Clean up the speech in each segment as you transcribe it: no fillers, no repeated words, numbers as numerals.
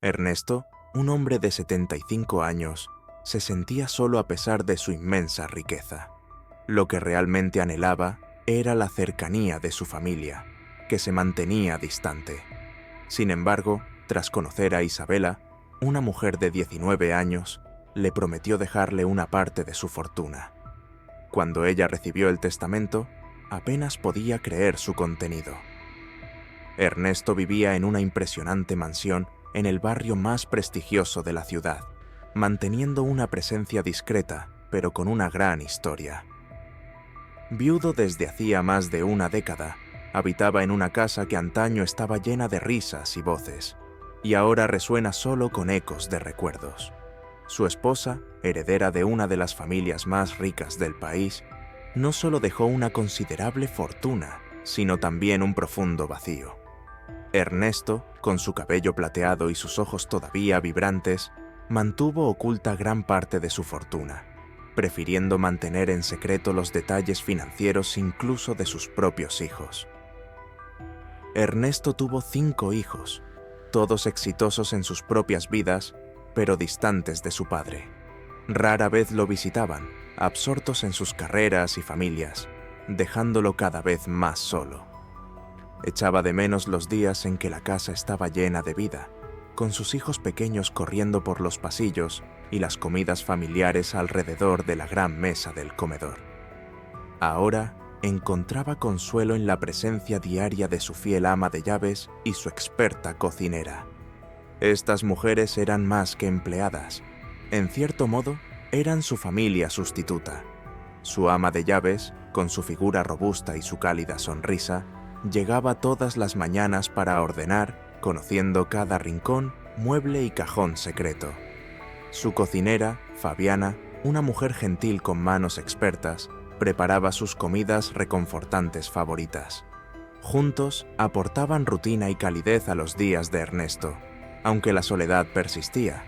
Ernesto, un hombre de 75 años, se sentía solo a pesar de su inmensa riqueza. Lo que realmente anhelaba era la cercanía de su familia, que se mantenía distante. Sin embargo, tras conocer a Isabela, una mujer de 19 años, le prometió dejarle una parte de su fortuna. Cuando ella recibió el testamento, apenas podía creer su contenido. Ernesto vivía en una impresionante mansión en el barrio más prestigioso de la ciudad, manteniendo una presencia discreta, pero con una gran historia. Viudo desde hacía más de una década, habitaba en una casa que antaño estaba llena de risas y voces, y ahora resuena solo con ecos de recuerdos. Su esposa, heredera de una de las familias más ricas del país, no solo dejó una considerable fortuna, sino también un profundo vacío. Ernesto, con su cabello plateado y sus ojos todavía vibrantes, mantuvo oculta gran parte de su fortuna, prefiriendo mantener en secreto los detalles financieros incluso de sus propios hijos. Ernesto tuvo 5 hijos, todos exitosos en sus propias vidas, pero distantes de su padre. Rara vez lo visitaban, absortos en sus carreras y familias, dejándolo cada vez más solo. Echaba de menos los días en que la casa estaba llena de vida, con sus hijos pequeños corriendo por los pasillos y las comidas familiares alrededor de la gran mesa del comedor. Ahora encontraba consuelo en la presencia diaria de su fiel ama de llaves y su experta cocinera. Estas mujeres eran más que empleadas. En cierto modo, eran su familia sustituta. Su ama de llaves, con su figura robusta y su cálida sonrisa, llegaba todas las mañanas para ordenar, conociendo cada rincón, mueble y cajón secreto. Su cocinera, Fabiana, una mujer gentil con manos expertas, preparaba sus comidas reconfortantes favoritas. Juntos aportaban rutina y calidez a los días de Ernesto, aunque la soledad persistía.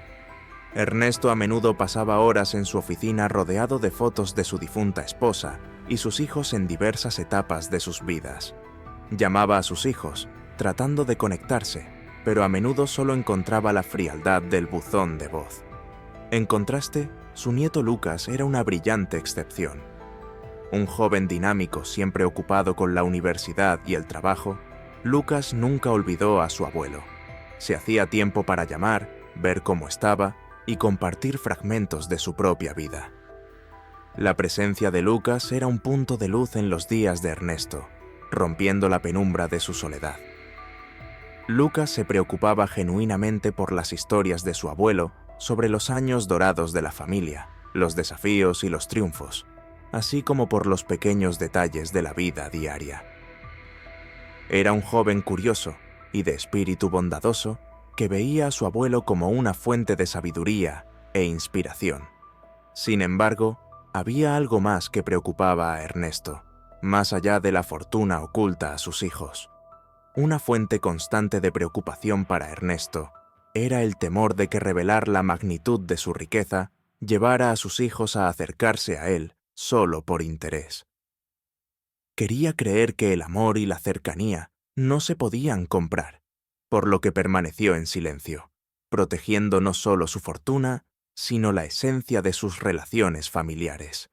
Ernesto a menudo pasaba horas en su oficina rodeado de fotos de su difunta esposa y sus hijos en diversas etapas de sus vidas. Llamaba a sus hijos, tratando de conectarse, pero a menudo solo encontraba la frialdad del buzón de voz. En contraste, su nieto Lucas era una brillante excepción. Un joven dinámico siempre ocupado con la universidad y el trabajo, Lucas nunca olvidó a su abuelo. Se hacía tiempo para llamar, ver cómo estaba y compartir fragmentos de su propia vida. La presencia de Lucas era un punto de luz en los días de Ernesto, rompiendo la penumbra de su soledad. Lucas se preocupaba genuinamente por las historias de su abuelo sobre los años dorados de la familia, los desafíos y los triunfos, así como por los pequeños detalles de la vida diaria. Era un joven curioso y de espíritu bondadoso que veía a su abuelo como una fuente de sabiduría e inspiración. Sin embargo, había algo más que preocupaba a Ernesto, más allá de la fortuna oculta a sus hijos. Una fuente constante de preocupación para Ernesto era el temor de que revelar la magnitud de su riqueza llevara a sus hijos a acercarse a él solo por interés. Quería creer que el amor y la cercanía no se podían comprar, por lo que permaneció en silencio, protegiendo no solo su fortuna, sino la esencia de sus relaciones familiares.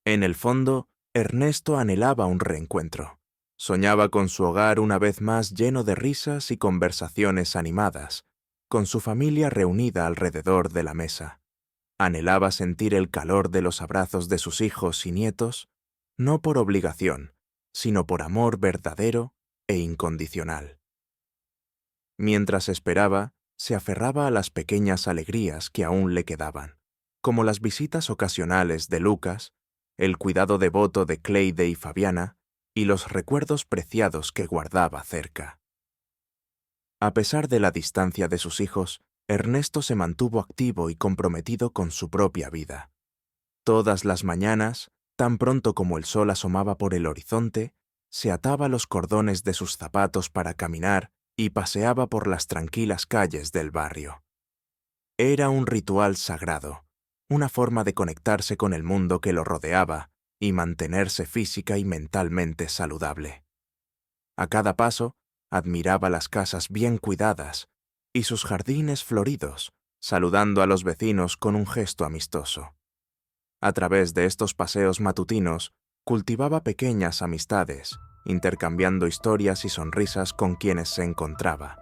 En el fondo, Ernesto anhelaba un reencuentro. Soñaba con su hogar una vez más lleno de risas y conversaciones animadas, con su familia reunida alrededor de la mesa. Anhelaba sentir el calor de los abrazos de sus hijos y nietos, no por obligación, sino por amor verdadero e incondicional. Mientras esperaba, se aferraba a las pequeñas alegrías que aún le quedaban, como las visitas ocasionales de Lucas, el cuidado devoto de Cleide y Fabiana, y los recuerdos preciados que guardaba cerca. A pesar de la distancia de sus hijos, Ernesto se mantuvo activo y comprometido con su propia vida. Todas las mañanas, tan pronto como el sol asomaba por el horizonte, se ataba los cordones de sus zapatos para caminar y paseaba por las tranquilas calles del barrio. Era un ritual sagrado, una forma de conectarse con el mundo que lo rodeaba y mantenerse física y mentalmente saludable. A cada paso, admiraba las casas bien cuidadas, y sus jardines floridos, saludando a los vecinos con un gesto amistoso. A través de estos paseos matutinos, cultivaba pequeñas amistades, intercambiando historias y sonrisas con quienes se encontraba.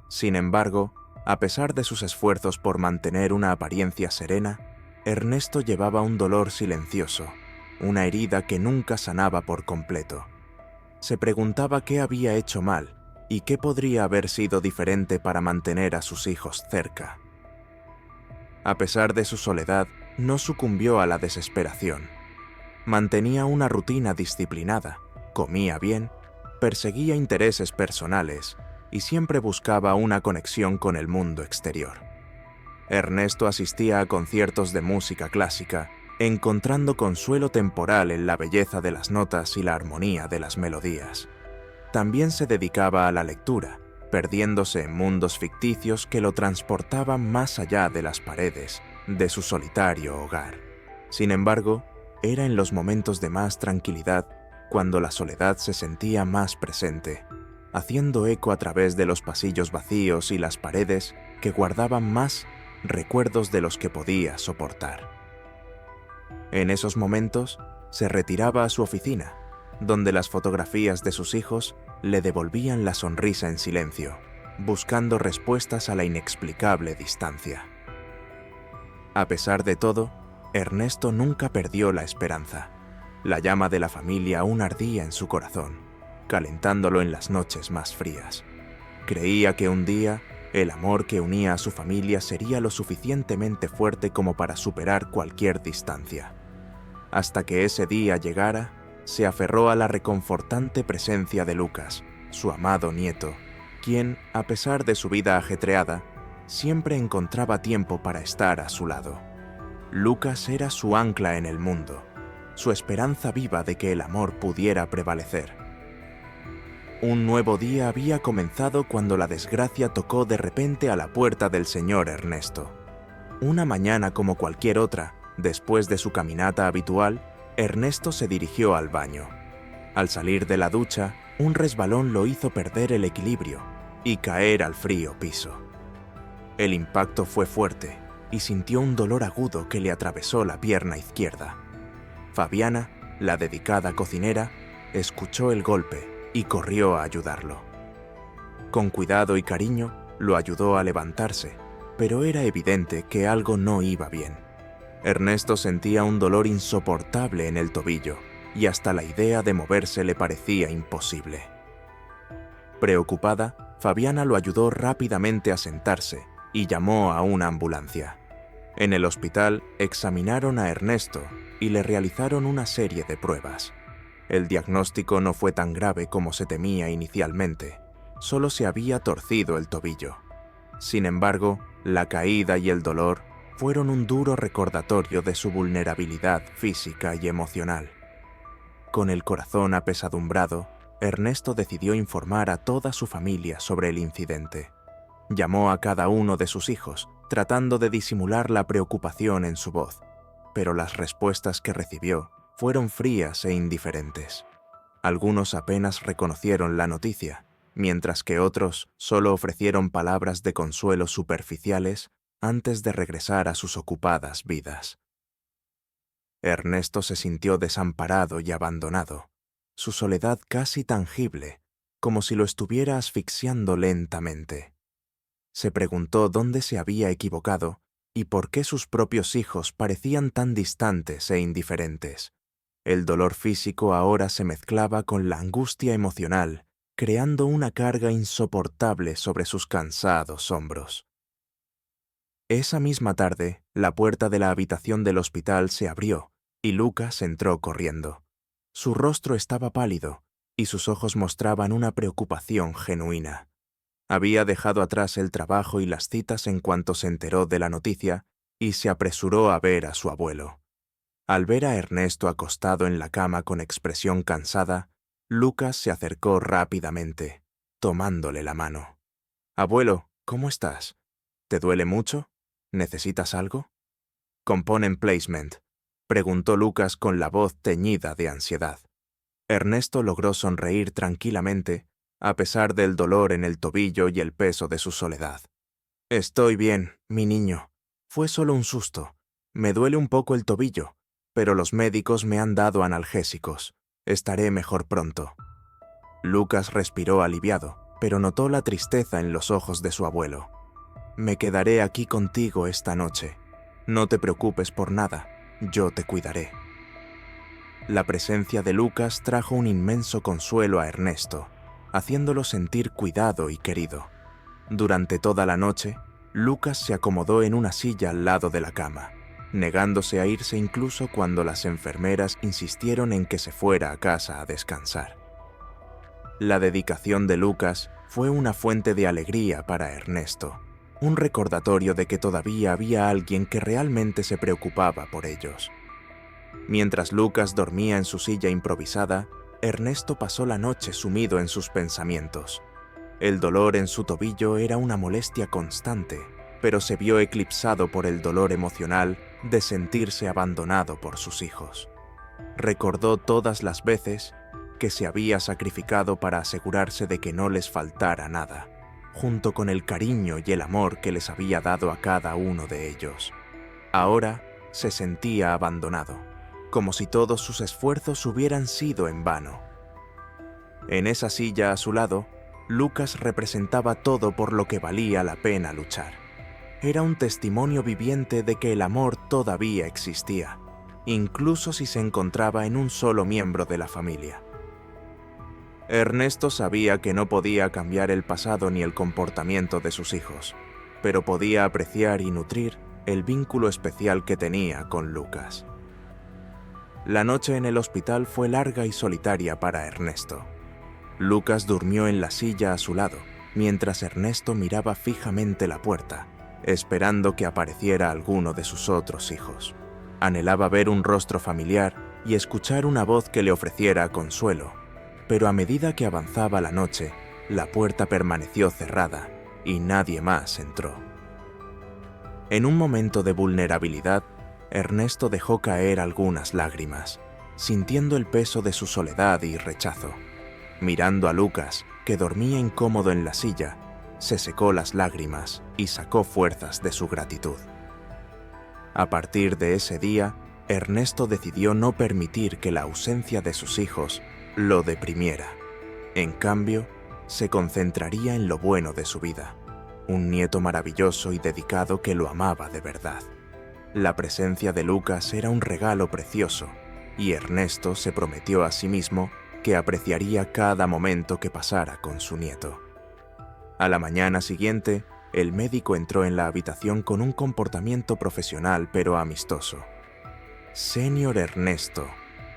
Sin embargo, a pesar de sus esfuerzos por mantener una apariencia serena, Ernesto llevaba un dolor silencioso, una herida que nunca sanaba por completo. Se preguntaba qué había hecho mal y qué podría haber sido diferente para mantener a sus hijos cerca. A pesar de su soledad, no sucumbió a la desesperación. Mantenía una rutina disciplinada, comía bien, perseguía intereses personales y siempre buscaba una conexión con el mundo exterior. Ernesto asistía a conciertos de música clásica, encontrando consuelo temporal en la belleza de las notas y la armonía de las melodías. También se dedicaba a la lectura, perdiéndose en mundos ficticios que lo transportaban más allá de las paredes de su solitario hogar. Sin embargo, era en los momentos de más tranquilidad cuando la soledad se sentía más presente, haciendo eco a través de los pasillos vacíos y las paredes que guardaban más recuerdos de los que podía soportar. En esos momentos, se retiraba a su oficina, donde las fotografías de sus hijos le devolvían la sonrisa en silencio, buscando respuestas a la inexplicable distancia. A pesar de todo, Ernesto nunca perdió la esperanza. La llama de la familia aún ardía en su corazón, calentándolo en las noches más frías. Creía que un día, el amor que unía a su familia sería lo suficientemente fuerte como para superar cualquier distancia. Hasta que ese día llegara, se aferró a la reconfortante presencia de Lucas, su amado nieto, quien, a pesar de su vida ajetreada, siempre encontraba tiempo para estar a su lado. Lucas era su ancla en el mundo, su esperanza viva de que el amor pudiera prevalecer. Un nuevo día había comenzado cuando la desgracia tocó de repente a la puerta del señor Ernesto. Una mañana como cualquier otra, después de su caminata habitual, Ernesto se dirigió al baño. Al salir de la ducha, un resbalón lo hizo perder el equilibrio y caer al frío piso. El impacto fue fuerte y sintió un dolor agudo que le atravesó la pierna izquierda. Fabiana, la dedicada cocinera, escuchó el golpe y corrió a ayudarlo. Con cuidado y cariño, lo ayudó a levantarse, pero era evidente que algo no iba bien. Ernesto sentía un dolor insoportable en el tobillo y hasta la idea de moverse le parecía imposible. Preocupada, Fabiana lo ayudó rápidamente a sentarse y llamó a una ambulancia. En el hospital examinaron a Ernesto y le realizaron una serie de pruebas. El diagnóstico no fue tan grave como se temía inicialmente, solo se había torcido el tobillo. Sin embargo, la caída y el dolor fueron un duro recordatorio de su vulnerabilidad física y emocional. Con el corazón apesadumbrado, Ernesto decidió informar a toda su familia sobre el incidente. Llamó a cada uno de sus hijos, tratando de disimular la preocupación en su voz, pero las respuestas que recibió fueron frías e indiferentes. Algunos apenas reconocieron la noticia, mientras que otros solo ofrecieron palabras de consuelo superficiales antes de regresar a sus ocupadas vidas. Ernesto se sintió desamparado y abandonado, su soledad casi tangible, como si lo estuviera asfixiando lentamente. Se preguntó dónde se había equivocado y por qué sus propios hijos parecían tan distantes e indiferentes. El dolor físico ahora se mezclaba con la angustia emocional, creando una carga insoportable sobre sus cansados hombros. Esa misma tarde, la puerta de la habitación del hospital se abrió y Lucas entró corriendo. Su rostro estaba pálido y sus ojos mostraban una preocupación genuina. Había dejado atrás el trabajo y las citas en cuanto se enteró de la noticia y se apresuró a ver a su abuelo. Al ver a Ernesto acostado en la cama con expresión cansada, Lucas se acercó rápidamente, tomándole la mano. «Abuelo, ¿cómo estás? ¿Te duele mucho? ¿Necesitas algo?» «¿Compone Placement?», preguntó Lucas con la voz teñida de ansiedad. Ernesto logró sonreír tranquilamente, a pesar del dolor en el tobillo y el peso de su soledad. Estoy bien, mi niño. Fue solo un susto. Me duele un poco el tobillo, pero los médicos me han dado analgésicos. Estaré mejor pronto. Lucas respiró aliviado, pero notó la tristeza en los ojos de su abuelo. Me quedaré aquí contigo esta noche. No te preocupes por nada, yo te cuidaré. La presencia de Lucas trajo un inmenso consuelo a Ernesto, haciéndolo sentir cuidado y querido. Durante toda la noche, Lucas se acomodó en una silla al lado de la cama, negándose a irse incluso cuando las enfermeras insistieron en que se fuera a casa a descansar. La dedicación de Lucas fue una fuente de alegría para Ernesto, un recordatorio de que todavía había alguien que realmente se preocupaba por ellos. Mientras Lucas dormía en su silla improvisada, Ernesto pasó la noche sumido en sus pensamientos. El dolor en su tobillo era una molestia constante, pero se vio eclipsado por el dolor emocional de sentirse abandonado por sus hijos. Recordó todas las veces que se había sacrificado para asegurarse de que no les faltara nada, junto con el cariño y el amor que les había dado a cada uno de ellos. Ahora se sentía abandonado, como si todos sus esfuerzos hubieran sido en vano. En esa silla a su lado, Lucas representaba todo por lo que valía la pena luchar. Era un testimonio viviente de que el amor todavía existía, incluso si se encontraba en un solo miembro de la familia. Ernesto sabía que no podía cambiar el pasado ni el comportamiento de sus hijos, pero podía apreciar y nutrir el vínculo especial que tenía con Lucas. La noche en el hospital fue larga y solitaria para Ernesto. Lucas durmió en la silla a su lado, mientras Ernesto miraba fijamente la puerta, esperando que apareciera alguno de sus otros hijos. Anhelaba ver un rostro familiar y escuchar una voz que le ofreciera consuelo, pero a medida que avanzaba la noche, la puerta permaneció cerrada y nadie más entró. En un momento de vulnerabilidad, Ernesto dejó caer algunas lágrimas, sintiendo el peso de su soledad y rechazo. Mirando a Lucas, que dormía incómodo en la silla, se secó las lágrimas y sacó fuerzas de su gratitud. A partir de ese día, Ernesto decidió no permitir que la ausencia de sus hijos lo deprimiera. En cambio, se concentraría en lo bueno de su vida, un nieto maravilloso y dedicado que lo amaba de verdad. La presencia de Lucas era un regalo precioso, y Ernesto se prometió a sí mismo que apreciaría cada momento que pasara con su nieto. A la mañana siguiente, el médico entró en la habitación con un comportamiento profesional pero amistoso. «Señor Ernesto,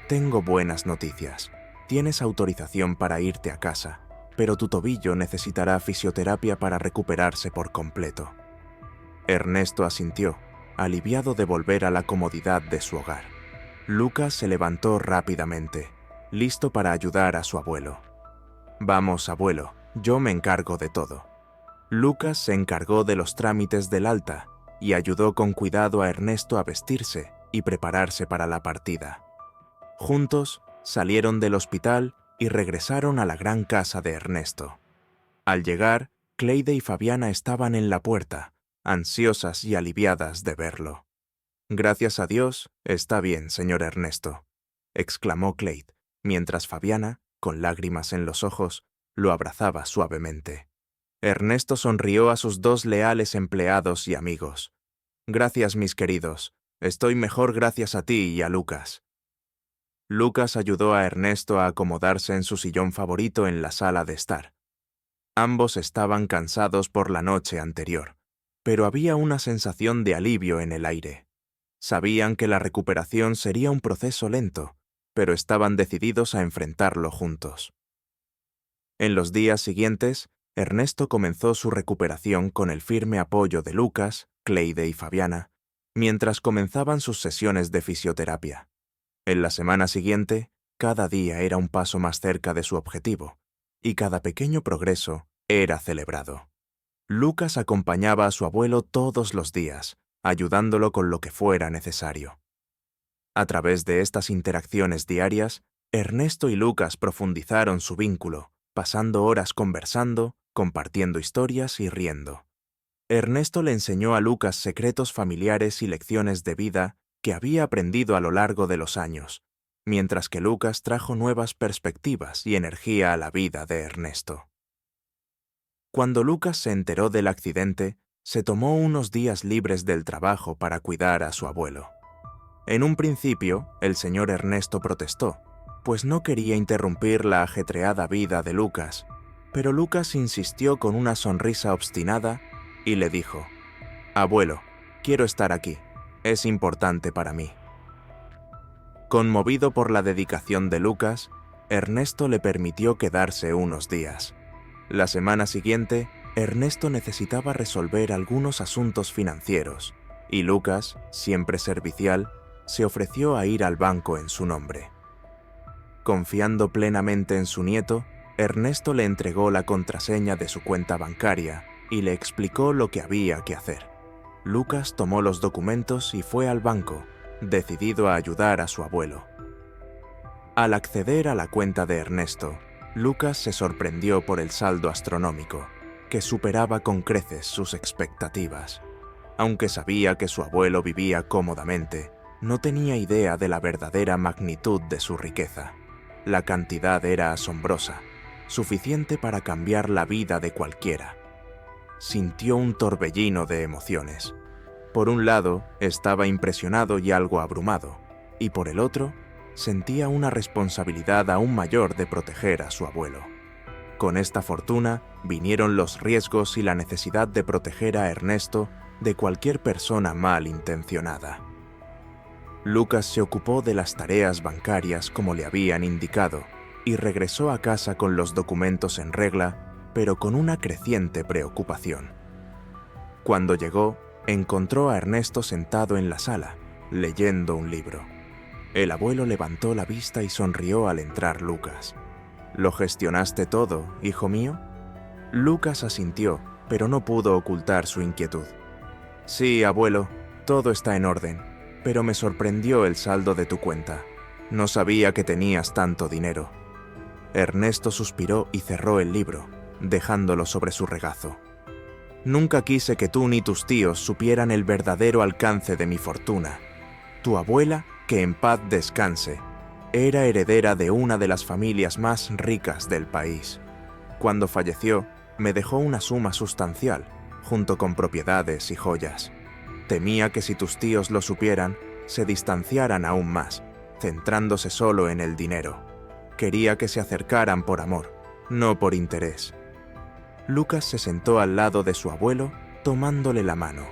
tengo buenas noticias. Tienes autorización para irte a casa, pero tu tobillo necesitará fisioterapia para recuperarse por completo». Ernesto asintió, aliviado de volver a la comodidad de su hogar. Lucas se levantó rápidamente, listo para ayudar a su abuelo. «Vamos, abuelo, yo me encargo de todo». Lucas se encargó de los trámites del alta y ayudó con cuidado a Ernesto a vestirse y prepararse para la partida. Juntos salieron del hospital y regresaron a la gran casa de Ernesto. Al llegar, Cleide y Fabiana estaban en la puerta, ansiosas y aliviadas de verlo. «Gracias a Dios, está bien, señor Ernesto», exclamó Cleide, mientras Fabiana, con lágrimas en los ojos, lo abrazaba suavemente. Ernesto sonrió a sus dos leales empleados y amigos. «Gracias, mis queridos. Estoy mejor gracias a ti y a Lucas». Lucas ayudó a Ernesto a acomodarse en su sillón favorito en la sala de estar. Ambos estaban cansados por la noche anterior, pero había una sensación de alivio en el aire. Sabían que la recuperación sería un proceso lento, pero estaban decididos a enfrentarlo juntos. En los días siguientes, Ernesto comenzó su recuperación con el firme apoyo de Lucas, Cleide y Fabiana, mientras comenzaban sus sesiones de fisioterapia. En la semana siguiente, cada día era un paso más cerca de su objetivo, y cada pequeño progreso era celebrado. Lucas acompañaba a su abuelo todos los días, ayudándolo con lo que fuera necesario. A través de estas interacciones diarias, Ernesto y Lucas profundizaron su vínculo, pasando horas conversando, compartiendo historias y riendo. Ernesto le enseñó a Lucas secretos familiares y lecciones de vida que había aprendido a lo largo de los años, mientras que Lucas trajo nuevas perspectivas y energía a la vida de Ernesto. Cuando Lucas se enteró del accidente, se tomó unos días libres del trabajo para cuidar a su abuelo. En un principio, el señor Ernesto protestó, pues no quería interrumpir la ajetreada vida de Lucas, pero Lucas insistió con una sonrisa obstinada y le dijo: «Abuelo, quiero estar aquí. Es importante para mí». Conmovido por la dedicación de Lucas, Ernesto le permitió quedarse unos días. La semana siguiente, Ernesto necesitaba resolver algunos asuntos financieros, y Lucas, siempre servicial, se ofreció a ir al banco en su nombre. Confiando plenamente en su nieto, Ernesto le entregó la contraseña de su cuenta bancaria y le explicó lo que había que hacer. Lucas tomó los documentos y fue al banco, decidido a ayudar a su abuelo. Al acceder a la cuenta de Ernesto, Lucas se sorprendió por el saldo astronómico, que superaba con creces sus expectativas. Aunque sabía que su abuelo vivía cómodamente, no tenía idea de la verdadera magnitud de su riqueza. La cantidad era asombrosa, suficiente para cambiar la vida de cualquiera. Sintió un torbellino de emociones. Por un lado, estaba impresionado y algo abrumado, y por el otro, sentía una responsabilidad aún mayor de proteger a su abuelo. Con esta fortuna vinieron los riesgos y la necesidad de proteger a Ernesto de cualquier persona malintencionada. Lucas se ocupó de las tareas bancarias como le habían indicado y regresó a casa con los documentos en regla, pero con una creciente preocupación. Cuando llegó, encontró a Ernesto sentado en la sala, leyendo un libro. El abuelo levantó la vista y sonrió al entrar Lucas. «¿Lo gestionaste todo, hijo mío?». Lucas asintió, pero no pudo ocultar su inquietud. «Sí, abuelo, todo está en orden, pero me sorprendió el saldo de tu cuenta. No sabía que tenías tanto dinero». Ernesto suspiró y cerró el libro, dejándolo sobre su regazo. «Nunca quise que tú ni tus tíos supieran el verdadero alcance de mi fortuna. Tu abuela, que en paz descanse, era heredera de una de las familias más ricas del país. Cuando falleció, me dejó una suma sustancial, junto con propiedades y joyas. Temía que si tus tíos lo supieran, se distanciaran aún más, centrándose solo en el dinero. Quería que se acercaran por amor, no por interés». Lucas se sentó al lado de su abuelo, tomándole la mano.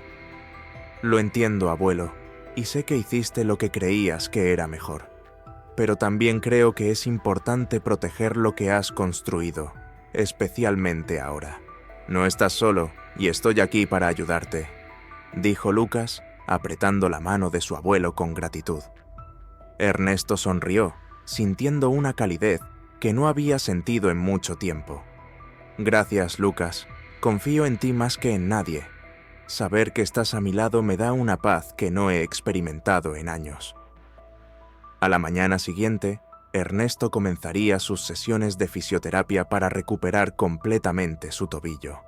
«Lo entiendo, abuelo, y sé que hiciste lo que creías que era mejor. Pero también creo que es importante proteger lo que has construido, especialmente ahora. No estás solo y estoy aquí para ayudarte», dijo Lucas, apretando la mano de su abuelo con gratitud. Ernesto sonrió, sintiendo una calidez que no había sentido en mucho tiempo. «Gracias, Lucas. Confío en ti más que en nadie. Saber que estás a mi lado me da una paz que no he experimentado en años». A la mañana siguiente, Ernesto comenzaría sus sesiones de fisioterapia para recuperar completamente su tobillo.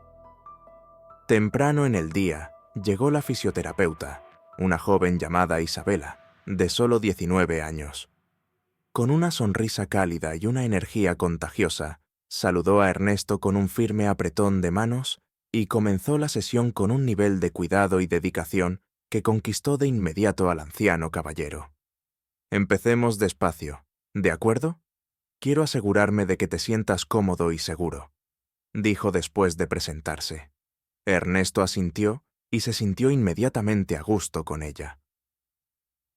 Temprano en el día, llegó la fisioterapeuta, una joven llamada Isabela, de solo 19 años. Con una sonrisa cálida y una energía contagiosa, saludó a Ernesto con un firme apretón de manos y comenzó la sesión con un nivel de cuidado y dedicación que conquistó de inmediato al anciano caballero. «Empecemos despacio, ¿de acuerdo? Quiero asegurarme de que te sientas cómodo y seguro», dijo después de presentarse. Ernesto asintió y se sintió inmediatamente a gusto con ella.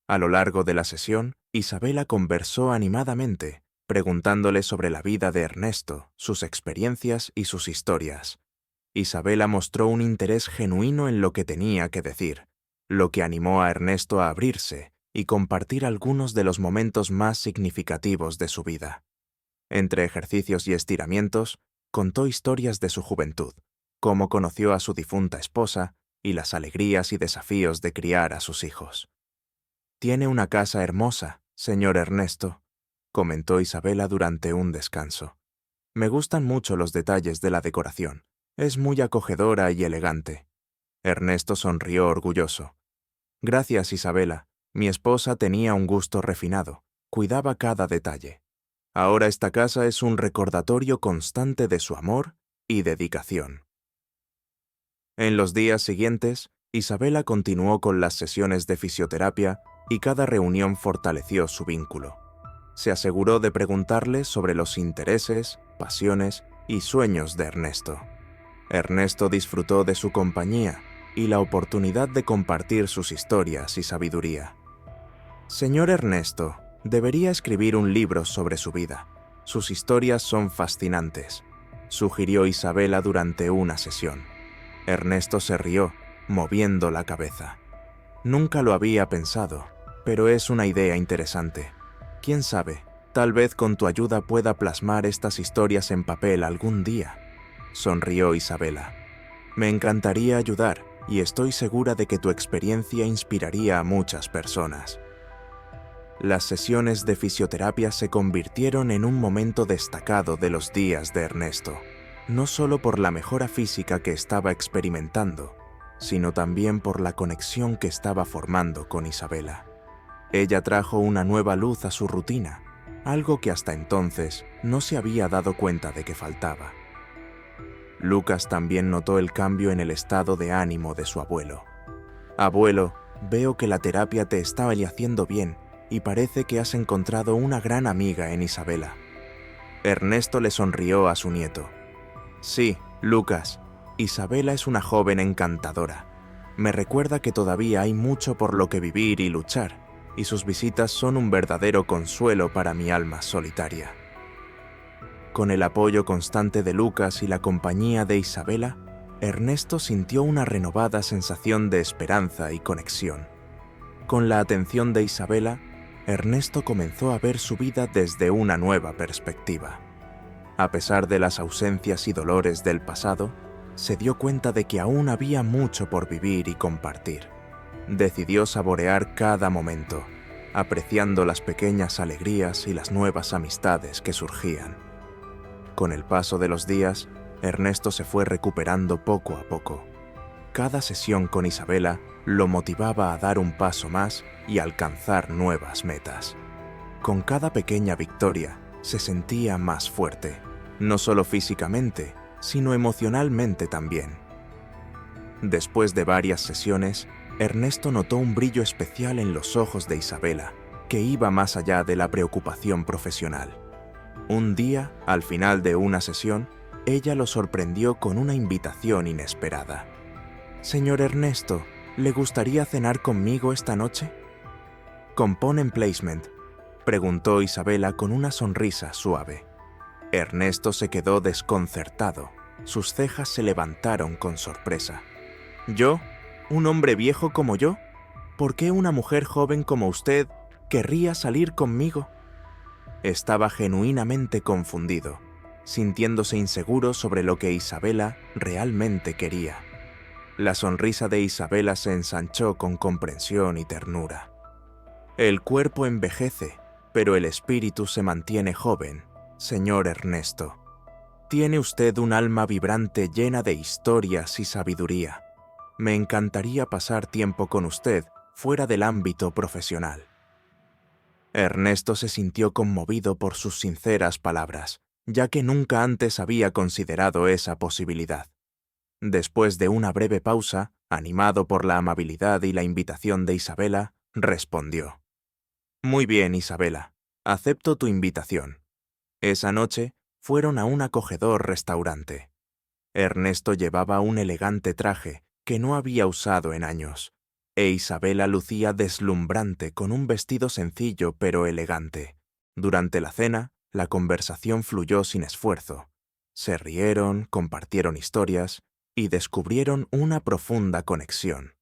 A lo largo de la sesión, Isabela conversó animadamente, preguntándole sobre la vida de Ernesto, sus experiencias y sus historias. Isabela mostró un interés genuino en lo que tenía que decir, lo que animó a Ernesto a abrirse y compartir algunos de los momentos más significativos de su vida. Entre ejercicios y estiramientos, contó historias de su juventud, cómo conoció a su difunta esposa y las alegrías y desafíos de criar a sus hijos. «Tiene una casa hermosa, señor Ernesto», comentó Isabela durante un descanso. «Me gustan mucho los detalles de la decoración. Es muy acogedora y elegante. Ernesto sonrió orgulloso. Gracias, Isabela. Mi esposa tenía un gusto refinado, cuidaba cada detalle. Ahora esta casa es un recordatorio constante de su amor y dedicación. En los días siguientes, Isabela continuó con las sesiones de fisioterapia y cada reunión fortaleció su vínculo. Se aseguró de preguntarle sobre los intereses, pasiones y sueños de Ernesto. Ernesto disfrutó de su compañía y la oportunidad de compartir sus historias y sabiduría. Señor Ernesto, debería escribir un libro sobre su vida. Sus historias son fascinantes, sugirió Isabela durante una sesión. Ernesto se rió, moviendo la cabeza. Nunca lo había pensado, pero es una idea interesante. ¿Quién sabe? Tal vez con tu ayuda pueda plasmar estas historias en papel algún día. Sonrió Isabela. Me encantaría ayudar y estoy segura de que tu experiencia inspiraría a muchas personas. Las sesiones de fisioterapia se convirtieron en un momento destacado de los días de Ernesto, no solo por la mejora física que estaba experimentando, sino también por la conexión que estaba formando con Isabela. Ella trajo una nueva luz a su rutina, algo que hasta entonces no se había dado cuenta de que faltaba. Lucas también notó el cambio en el estado de ánimo de su abuelo. Abuelo, veo que la terapia te está haciendo bien y parece que has encontrado una gran amiga en Isabela. Ernesto le sonrió a su nieto. Sí, Lucas, Isabela es una joven encantadora. Me recuerda que todavía hay mucho por lo que vivir y luchar, y sus visitas son un verdadero consuelo para mi alma solitaria. Con el apoyo constante de Lucas y la compañía de Isabela, Ernesto sintió una renovada sensación de esperanza y conexión. Con la atención de Isabela, Ernesto comenzó a ver su vida desde una nueva perspectiva. A pesar de las ausencias y dolores del pasado, se dio cuenta de que aún había mucho por vivir y compartir. Decidió saborear cada momento, apreciando las pequeñas alegrías y las nuevas amistades que surgían. Con el paso de los días, Ernesto se fue recuperando poco a poco. Cada sesión con Isabela lo motivaba a dar un paso más y alcanzar nuevas metas. Con cada pequeña victoria, se sentía más fuerte, no solo físicamente, sino emocionalmente también. Después de varias sesiones, Ernesto notó un brillo especial en los ojos de Isabela, que iba más allá de la preocupación profesional. Un día, al final de una sesión, ella lo sorprendió con una invitación inesperada. «Señor Ernesto, ¿le gustaría cenar conmigo esta noche?» «¿Compone placement?», preguntó Isabela con una sonrisa suave. Ernesto se quedó desconcertado. Sus cejas se levantaron con sorpresa. «¿Yo? ¿Un hombre viejo como yo? ¿Por qué una mujer joven como usted querría salir conmigo?» Estaba genuinamente confundido, sintiéndose inseguro sobre lo que Isabela realmente quería. La sonrisa de Isabela se ensanchó con comprensión y ternura. «El cuerpo envejece, pero el espíritu se mantiene joven, señor Ernesto. Tiene usted un alma vibrante llena de historias y sabiduría. Me encantaría pasar tiempo con usted fuera del ámbito profesional». Ernesto se sintió conmovido por sus sinceras palabras, ya que nunca antes había considerado esa posibilidad. Después de una breve pausa, animado por la amabilidad y la invitación de Isabela, respondió: «Muy bien, Isabela, acepto tu invitación». Esa noche fueron a un acogedor restaurante. Ernesto llevaba un elegante traje que no había usado en años, e Isabela lucía deslumbrante con un vestido sencillo pero elegante. Durante la cena, la conversación fluyó sin esfuerzo. Se rieron, compartieron historias y descubrieron una profunda conexión.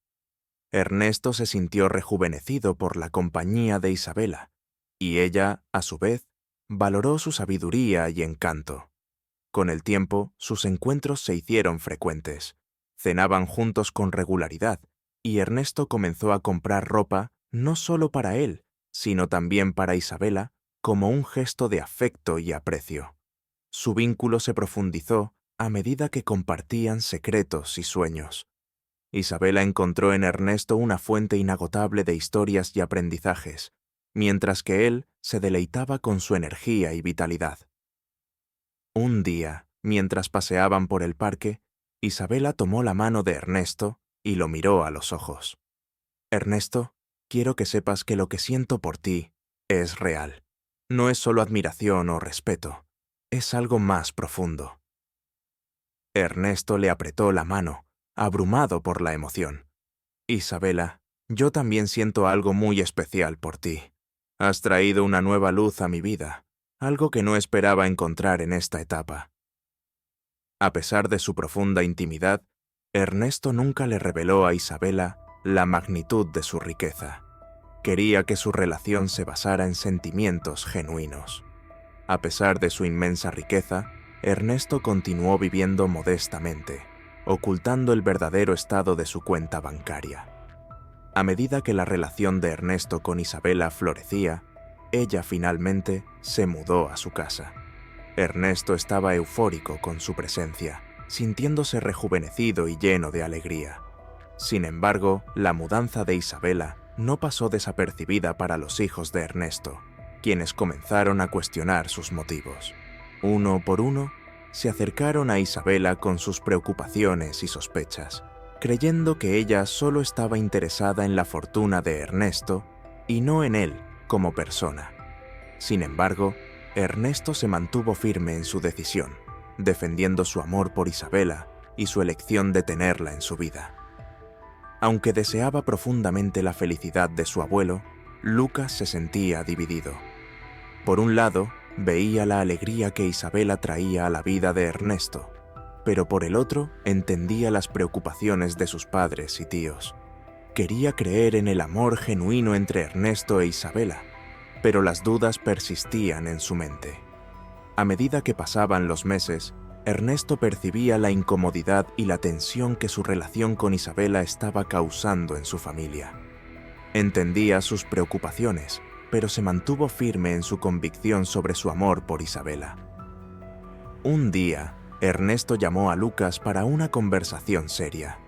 Ernesto se sintió rejuvenecido por la compañía de Isabela, y ella, a su vez, valoró su sabiduría y encanto. Con el tiempo, sus encuentros se hicieron frecuentes. Cenaban juntos con regularidad, y Ernesto comenzó a comprar ropa no solo para él, sino también para Isabela, como un gesto de afecto y aprecio. Su vínculo se profundizó a medida que compartían secretos y sueños. Isabela encontró en Ernesto una fuente inagotable de historias y aprendizajes, mientras que él se deleitaba con su energía y vitalidad. Un día, mientras paseaban por el parque, Isabela tomó la mano de Ernesto y lo miró a los ojos. Ernesto, quiero que sepas que lo que siento por ti es real. No es solo admiración o respeto, es algo más profundo. Ernesto le apretó la mano, abrumado por la emoción. Isabela, yo también siento algo muy especial por ti. Has traído una nueva luz a mi vida, algo que no esperaba encontrar en esta etapa. A pesar de su profunda intimidad, Ernesto nunca le reveló a Isabela la magnitud de su riqueza. Quería que su relación se basara en sentimientos genuinos. A pesar de su inmensa riqueza, Ernesto continuó viviendo modestamente, ocultando el verdadero estado de su cuenta bancaria. A medida que la relación de Ernesto con Isabela florecía, ella finalmente se mudó a su casa. Ernesto estaba eufórico con su presencia, sintiéndose rejuvenecido y lleno de alegría. Sin embargo, la mudanza de Isabela no pasó desapercibida para los hijos de Ernesto, quienes comenzaron a cuestionar sus motivos. Uno por uno, se acercaron a Isabela con sus preocupaciones y sospechas, creyendo que ella solo estaba interesada en la fortuna de Ernesto y no en él como persona. Sin embargo, Ernesto se mantuvo firme en su decisión, defendiendo su amor por Isabela y su elección de tenerla en su vida. Aunque deseaba profundamente la felicidad de su abuelo, Lucas se sentía dividido. Por un lado, veía la alegría que Isabela traía a la vida de Ernesto, pero por el otro entendía las preocupaciones de sus padres y tíos. Quería creer en el amor genuino entre Ernesto e Isabela, pero las dudas persistían en su mente. A medida que pasaban los meses, Ernesto percibía la incomodidad y la tensión que su relación con Isabela estaba causando en su familia. Entendía sus preocupaciones, pero se mantuvo firme en su convicción sobre su amor por Isabela. Un día, Ernesto llamó a Lucas para una conversación seria.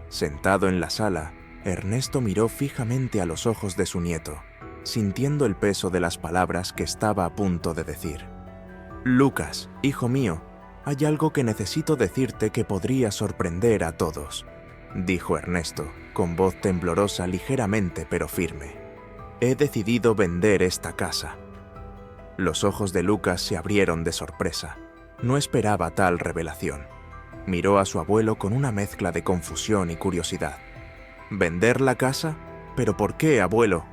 Sentado en la sala, Ernesto miró fijamente a los ojos de su nieto, sintiendo el peso de las palabras que estaba a punto de decir. «Lucas, hijo mío, hay algo que necesito decirte que podría sorprender a todos», dijo Ernesto, con voz temblorosa ligeramente pero firme. «He decidido vender esta casa». Los ojos de Lucas se abrieron de sorpresa. No esperaba tal revelación. Miró a su abuelo con una mezcla de confusión y curiosidad. «¿Vender la casa? ¿Pero por qué, abuelo?».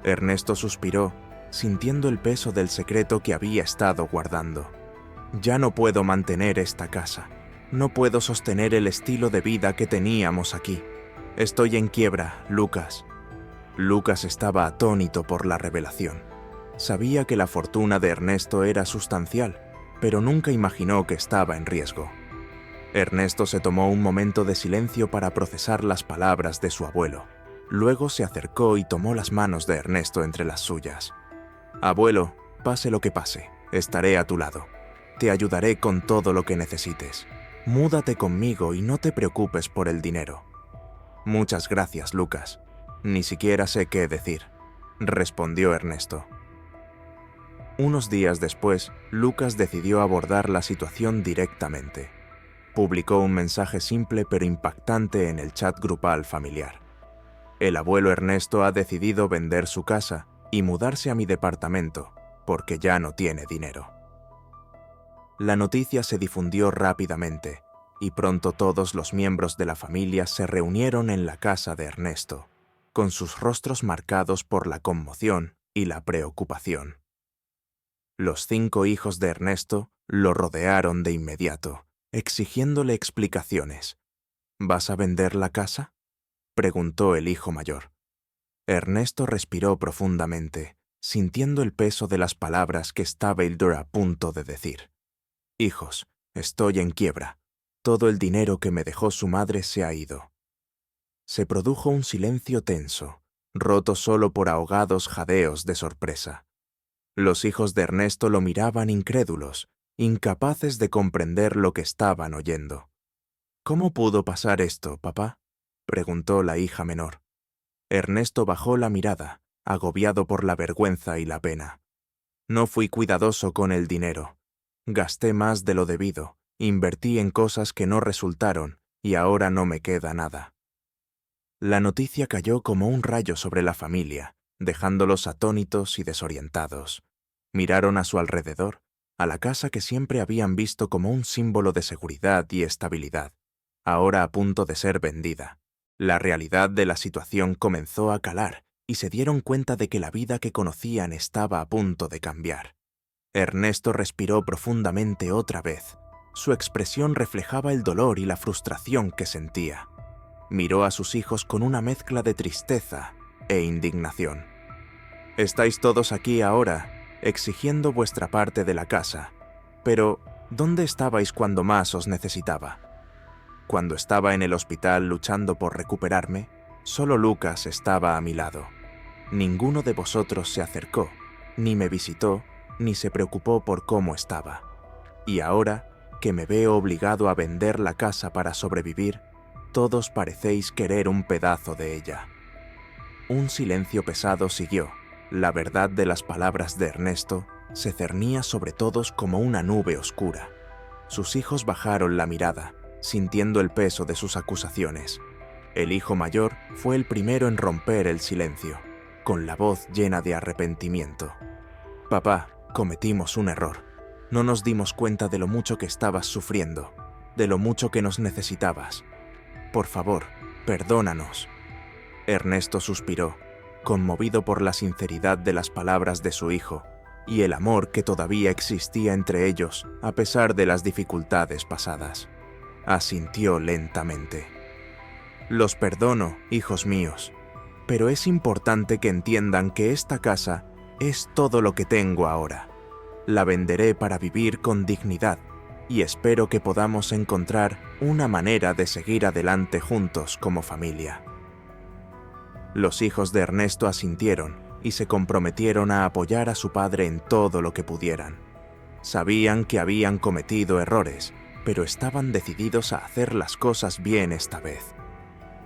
Ernesto suspiró, sintiendo el peso del secreto que había estado guardando. «Ya no puedo mantener esta casa. No puedo sostener el estilo de vida que teníamos aquí. Estoy en quiebra, Lucas». Lucas estaba atónito por la revelación. Sabía que la fortuna de Ernesto era sustancial, pero nunca imaginó que estaba en riesgo. Ernesto se tomó un momento de silencio para procesar las palabras de su abuelo. Luego se acercó y tomó las manos de Ernesto entre las suyas. «Abuelo, pase lo que pase, estaré a tu lado. Te ayudaré con todo lo que necesites. Múdate conmigo y no te preocupes por el dinero». «Muchas gracias, Lucas. Ni siquiera sé qué decir», respondió Ernesto. Unos días después, Lucas decidió abordar la situación directamente. Publicó un mensaje simple pero impactante en el chat grupal familiar. «El abuelo Ernesto ha decidido vender su casa y mudarse a mi departamento, porque ya no tiene dinero». La noticia se difundió rápidamente, y pronto todos los miembros de la familia se reunieron en la casa de Ernesto, con sus rostros marcados por la conmoción y la preocupación. Los 5 hijos de Ernesto lo rodearon de inmediato, exigiéndole explicaciones. «¿Vas a vender la casa?», preguntó el hijo mayor. Ernesto respiró profundamente, sintiendo el peso de las palabras que estaba Hildur a punto de decir. «Hijos, estoy en quiebra. Todo el dinero que me dejó su madre se ha ido». Se produjo un silencio tenso, roto solo por ahogados jadeos de sorpresa. Los hijos de Ernesto lo miraban incrédulos, incapaces de comprender lo que estaban oyendo. «¿Cómo pudo pasar esto, papá?», preguntó la hija menor. Ernesto bajó la mirada, agobiado por la vergüenza y la pena. No fui cuidadoso con el dinero. Gasté más de lo debido, invertí en cosas que no resultaron y ahora no me queda nada. La noticia cayó como un rayo sobre la familia, dejándolos atónitos y desorientados. Miraron a su alrededor, a la casa que siempre habían visto como un símbolo de seguridad y estabilidad, ahora a punto de ser vendida. La realidad de la situación comenzó a calar y se dieron cuenta de que la vida que conocían estaba a punto de cambiar. Ernesto respiró profundamente otra vez. Su expresión reflejaba el dolor y la frustración que sentía. Miró a sus hijos con una mezcla de tristeza e indignación. Estáis todos aquí ahora, exigiendo vuestra parte de la casa. Pero, ¿dónde estabais cuando más os necesitaba? Cuando estaba en el hospital luchando por recuperarme, solo Lucas estaba a mi lado. Ninguno de vosotros se acercó, ni me visitó, ni se preocupó por cómo estaba. Y ahora, que me veo obligado a vender la casa para sobrevivir, todos parecéis querer un pedazo de ella. Un silencio pesado siguió. La verdad de las palabras de Ernesto se cernía sobre todos como una nube oscura. Sus hijos bajaron la mirada, sintiendo el peso de sus acusaciones. El hijo mayor fue el primero en romper el silencio, con la voz llena de arrepentimiento. «Papá, cometimos un error. No nos dimos cuenta de lo mucho que estabas sufriendo, de lo mucho que nos necesitabas. Por favor, perdónanos». Ernesto suspiró, conmovido por la sinceridad de las palabras de su hijo y el amor que todavía existía entre ellos a pesar de las dificultades pasadas. Asintió lentamente. «Los perdono, hijos míos, pero es importante que entiendan que esta casa es todo lo que tengo ahora. La venderé para vivir con dignidad y espero que podamos encontrar una manera de seguir adelante juntos como familia». Los hijos de Ernesto asintieron y se comprometieron a apoyar a su padre en todo lo que pudieran. Sabían que habían cometido errores, pero estaban decididos a hacer las cosas bien esta vez.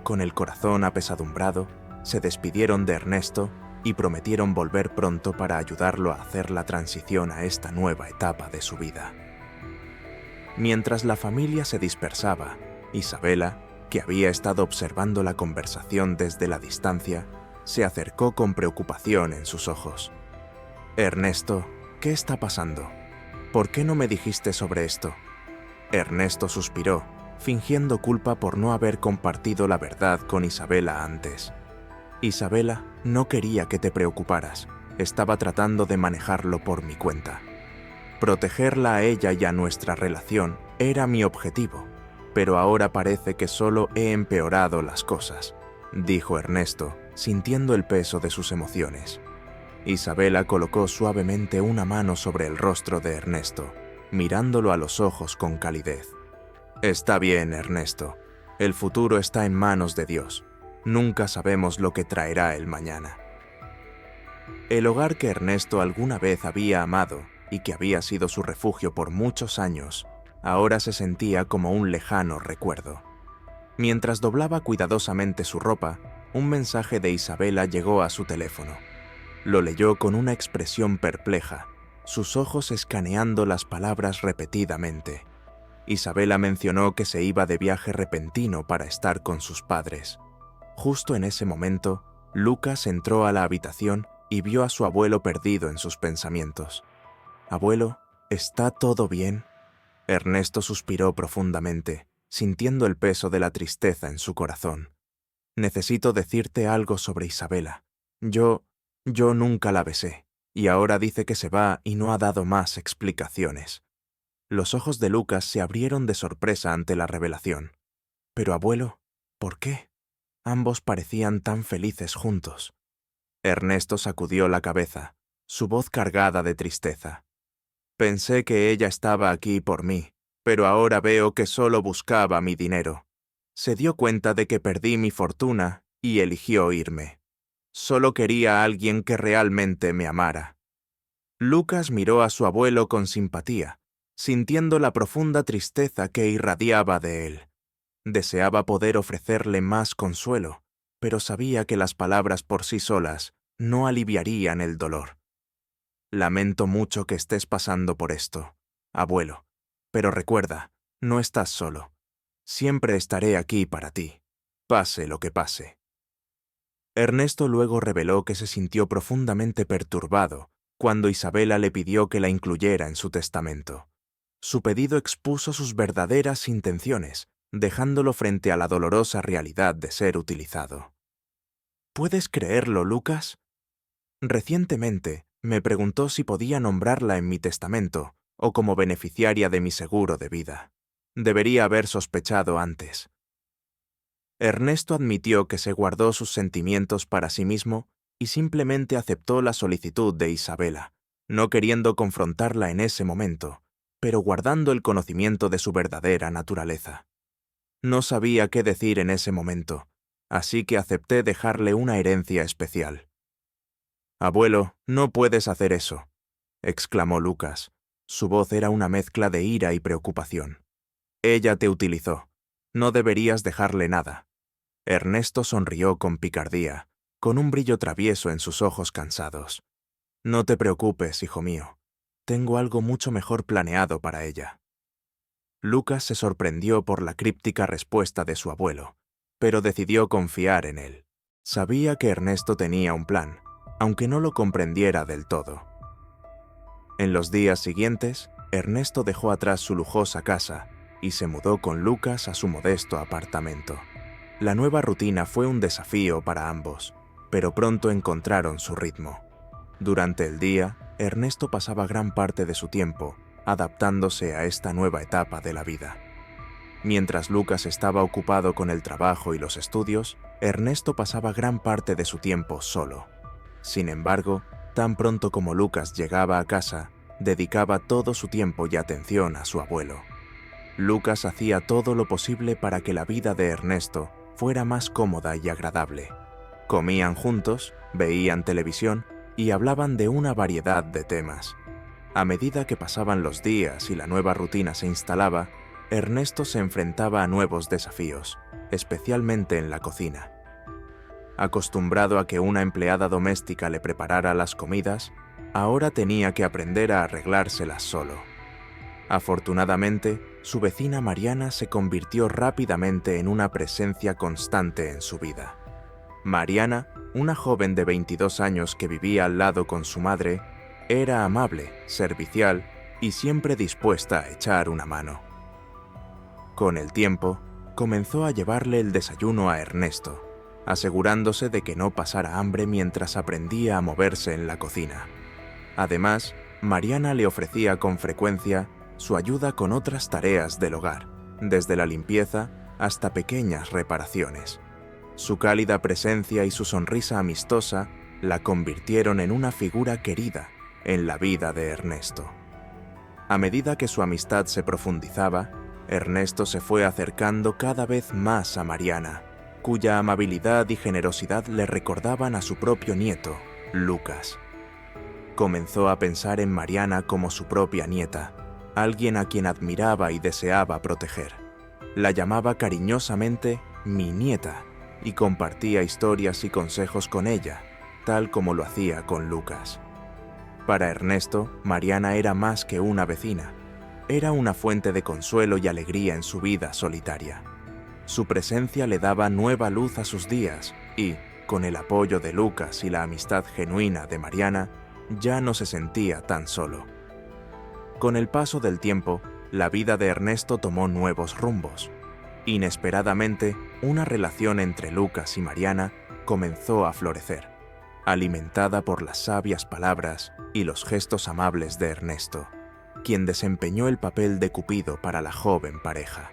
Con el corazón apesadumbrado, se despidieron de Ernesto y prometieron volver pronto para ayudarlo a hacer la transición a esta nueva etapa de su vida. Mientras la familia se dispersaba, Isabela, que había estado observando la conversación desde la distancia, se acercó con preocupación en sus ojos. «Ernesto, ¿qué está pasando? ¿Por qué no me dijiste sobre esto?» Ernesto suspiró, fingiendo culpa por no haber compartido la verdad con Isabela antes. «Isabela, no quería que te preocuparas. Estaba tratando de manejarlo por mi cuenta. Protegerla a ella y a nuestra relación era mi objetivo, pero ahora parece que solo he empeorado las cosas», dijo Ernesto, sintiendo el peso de sus emociones. Isabela colocó suavemente una mano sobre el rostro de Ernesto, mirándolo a los ojos con calidez. «Está bien, Ernesto. El futuro está en manos de Dios. Nunca sabemos lo que traerá el mañana». El hogar que Ernesto alguna vez había amado y que había sido su refugio por muchos años, ahora se sentía como un lejano recuerdo. Mientras doblaba cuidadosamente su ropa, un mensaje de Isabela llegó a su teléfono. Lo leyó con una expresión perpleja, sus ojos escaneando las palabras repetidamente. Isabela mencionó que se iba de viaje repentino para estar con sus padres. Justo en ese momento, Lucas entró a la habitación y vio a su abuelo perdido en sus pensamientos. «Abuelo, ¿está todo bien?» Ernesto suspiró profundamente, sintiendo el peso de la tristeza en su corazón. «Necesito decirte algo sobre Isabela. Yo nunca la besé, y ahora dice que se va y no ha dado más explicaciones». Los ojos de Lucas se abrieron de sorpresa ante la revelación. «Pero abuelo, ¿por qué? Ambos parecían tan felices juntos». Ernesto sacudió la cabeza, su voz cargada de tristeza. «Pensé que ella estaba aquí por mí, pero ahora veo que solo buscaba mi dinero. Se dio cuenta de que perdí mi fortuna y eligió irme. Solo quería a alguien que realmente me amara». Lucas miró a su abuelo con simpatía, sintiendo la profunda tristeza que irradiaba de él. Deseaba poder ofrecerle más consuelo, pero sabía que las palabras por sí solas no aliviarían el dolor. Lamento mucho que estés pasando por esto, abuelo, pero recuerda, no estás solo. Siempre estaré aquí para ti, pase lo que pase. Ernesto luego reveló que se sintió profundamente perturbado cuando Isabela le pidió que la incluyera en su testamento. Su pedido expuso sus verdaderas intenciones, dejándolo frente a la dolorosa realidad de ser utilizado. ¿Puedes creerlo, Lucas? Recientemente me preguntó si podía nombrarla en mi testamento o como beneficiaria de mi seguro de vida. Debería haber sospechado antes. Ernesto admitió que se guardó sus sentimientos para sí mismo y simplemente aceptó la solicitud de Isabela, no queriendo confrontarla en ese momento, pero guardando el conocimiento de su verdadera naturaleza. No sabía qué decir en ese momento, así que acepté dejarle una herencia especial. «Abuelo, no puedes hacer eso», exclamó Lucas. Su voz era una mezcla de ira y preocupación. «Ella te utilizó. No deberías dejarle nada». Ernesto sonrió con picardía, con un brillo travieso en sus ojos cansados. «No te preocupes, hijo mío. Tengo algo mucho mejor planeado para ella». Lucas se sorprendió por la críptica respuesta de su abuelo, pero decidió confiar en él. Sabía que Ernesto tenía un plan, aunque no lo comprendiera del todo. En los días siguientes, Ernesto dejó atrás su lujosa casa y se mudó con Lucas a su modesto apartamento. La nueva rutina fue un desafío para ambos, pero pronto encontraron su ritmo. Durante el día, Ernesto pasaba gran parte de su tiempo adaptándose a esta nueva etapa de la vida. Mientras Lucas estaba ocupado con el trabajo y los estudios, Ernesto pasaba gran parte de su tiempo solo. Sin embargo, tan pronto como Lucas llegaba a casa, dedicaba todo su tiempo y atención a su abuelo. Lucas hacía todo lo posible para que la vida de Ernesto fuera más cómoda y agradable. Comían juntos, veían televisión y hablaban de una variedad de temas. A medida que pasaban los días y la nueva rutina se instalaba, Ernesto se enfrentaba a nuevos desafíos, especialmente en la cocina. Acostumbrado a que una empleada doméstica le preparara las comidas, ahora tenía que aprender a arreglárselas solo. Afortunadamente, su vecina Mariana se convirtió rápidamente en una presencia constante en su vida. Mariana, una joven de 22 años que vivía al lado con su madre, era amable, servicial y siempre dispuesta a echar una mano. Con el tiempo, comenzó a llevarle el desayuno a Ernesto, asegurándose de que no pasara hambre mientras aprendía a moverse en la cocina. Además, Mariana le ofrecía con frecuencia su ayuda con otras tareas del hogar, desde la limpieza hasta pequeñas reparaciones. Su cálida presencia y su sonrisa amistosa la convirtieron en una figura querida en la vida de Ernesto. A medida que su amistad se profundizaba, Ernesto se fue acercando cada vez más a Mariana, cuya amabilidad y generosidad le recordaban a su propio nieto, Lucas. Comenzó a pensar en Mariana como su propia nieta, alguien a quien admiraba y deseaba proteger. La llamaba cariñosamente mi nieta y compartía historias y consejos con ella, tal como lo hacía con Lucas. Para Ernesto, Mariana era más que una vecina. Era una fuente de consuelo y alegría en su vida solitaria. Su presencia le daba nueva luz a sus días y, con el apoyo de Lucas y la amistad genuina de Mariana, ya no se sentía tan solo. Con el paso del tiempo, la vida de Ernesto tomó nuevos rumbos. Inesperadamente, una relación entre Lucas y Mariana comenzó a florecer, alimentada por las sabias palabras y los gestos amables de Ernesto, quien desempeñó el papel de Cupido para la joven pareja.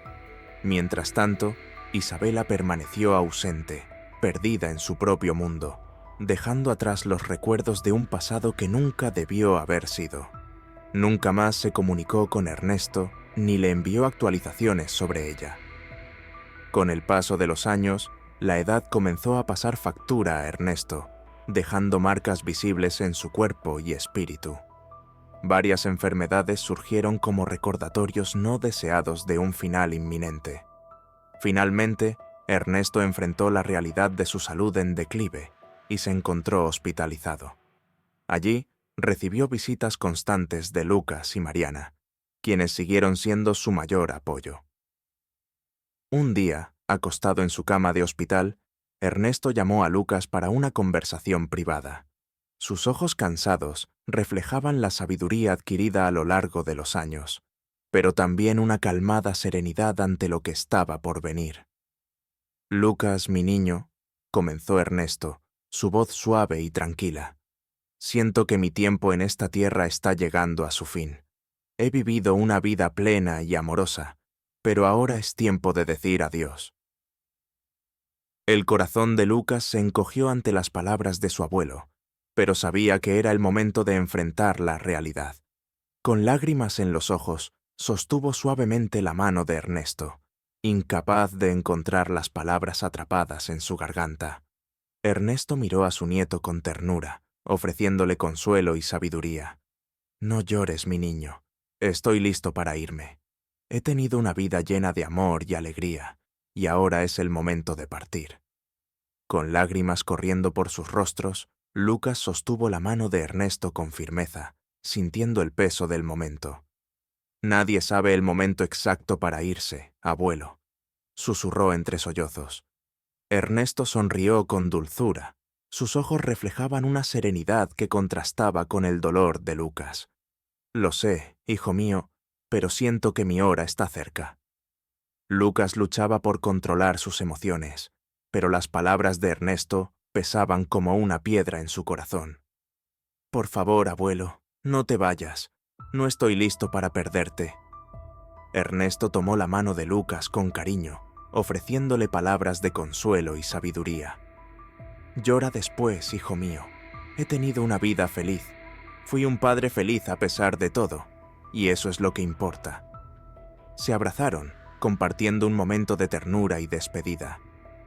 Mientras tanto, Isabela permaneció ausente, perdida en su propio mundo, dejando atrás los recuerdos de un pasado que nunca debió haber sido. Nunca más se comunicó con Ernesto ni le envió actualizaciones sobre ella. Con el paso de los años, la edad comenzó a pasar factura a Ernesto, dejando marcas visibles en su cuerpo y espíritu. Varias enfermedades surgieron como recordatorios no deseados de un final inminente. Finalmente, Ernesto enfrentó la realidad de su salud en declive y se encontró hospitalizado. Allí, recibió visitas constantes de Lucas y Mariana, quienes siguieron siendo su mayor apoyo. Un día, acostado en su cama de hospital, Ernesto llamó a Lucas para una conversación privada. Sus ojos cansados reflejaban la sabiduría adquirida a lo largo de los años, pero también una calmada serenidad ante lo que estaba por venir. «Lucas, mi niño», comenzó Ernesto, su voz suave y tranquila. «Siento que mi tiempo en esta tierra está llegando a su fin. He vivido una vida plena y amorosa, pero ahora es tiempo de decir adiós». El corazón de Lucas se encogió ante las palabras de su abuelo, pero sabía que era el momento de enfrentar la realidad. Con lágrimas en los ojos, sostuvo suavemente la mano de Ernesto, incapaz de encontrar las palabras atrapadas en su garganta. Ernesto miró a su nieto con ternura, ofreciéndole consuelo y sabiduría. «No llores, mi niño. Estoy listo para irme. He tenido una vida llena de amor y alegría, y ahora es el momento de partir». Con lágrimas corriendo por sus rostros, Lucas sostuvo la mano de Ernesto con firmeza, sintiendo el peso del momento. «Nadie sabe el momento exacto para irse, abuelo», susurró entre sollozos. Ernesto sonrió con dulzura. Sus ojos reflejaban una serenidad que contrastaba con el dolor de Lucas. «Lo sé, hijo mío, pero siento que mi hora está cerca». Lucas luchaba por controlar sus emociones, pero las palabras de Ernesto pesaban como una piedra en su corazón. «Por favor, abuelo, no te vayas. No estoy listo para perderte». Ernesto tomó la mano de Lucas con cariño, ofreciéndole palabras de consuelo y sabiduría. «Llora después, hijo mío. He tenido una vida feliz. Fui un padre feliz a pesar de todo, y eso es lo que importa». Se abrazaron, compartiendo un momento de ternura y despedida.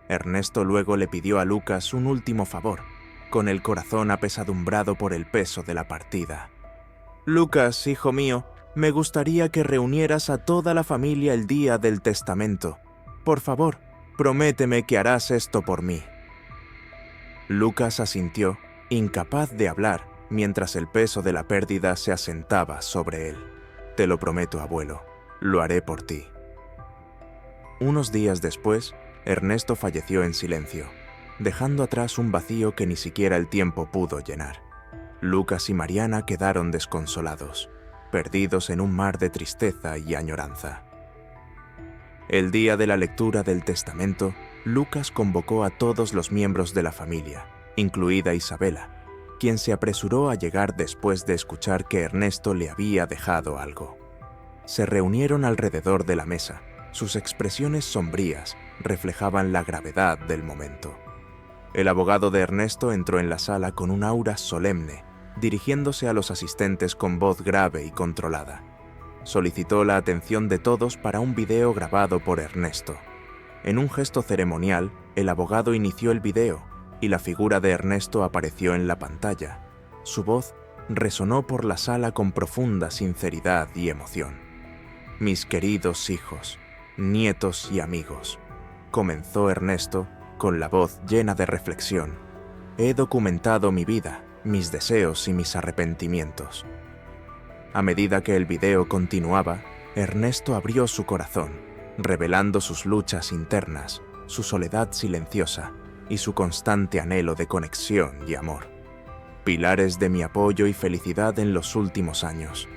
Ernesto luego le pidió a Lucas un último favor, con el corazón apesadumbrado por el peso de la partida. «Lucas, hijo mío, me gustaría que reunieras a toda la familia el día del testamento. Por favor, prométeme que harás esto por mí». Lucas asintió, incapaz de hablar, mientras el peso de la pérdida se asentaba sobre él. «Te lo prometo, abuelo, lo haré por ti». Unos días después, Ernesto falleció en silencio, dejando atrás un vacío que ni siquiera el tiempo pudo llenar. Lucas y Mariana quedaron desconsolados, perdidos en un mar de tristeza y añoranza. El día de la lectura del testamento, Lucas convocó a todos los miembros de la familia, incluida Isabela, quien se apresuró a llegar después de escuchar que Ernesto le había dejado algo. Se reunieron alrededor de la mesa. Sus expresiones sombrías reflejaban la gravedad del momento. El abogado de Ernesto entró en la sala con un aura solemne, dirigiéndose a los asistentes con voz grave y controlada. Solicitó la atención de todos para un video grabado por Ernesto. En un gesto ceremonial, el abogado inició el video y la figura de Ernesto apareció en la pantalla. Su voz resonó por la sala con profunda sinceridad y emoción. «Mis queridos hijos, nietos y amigos», comenzó Ernesto con la voz llena de reflexión. «He documentado mi vida, mis deseos y mis arrepentimientos». A medida que el video continuaba, Ernesto abrió su corazón, revelando sus luchas internas, su soledad silenciosa y su constante anhelo de conexión y amor. «Pilares de mi apoyo y felicidad en los últimos años.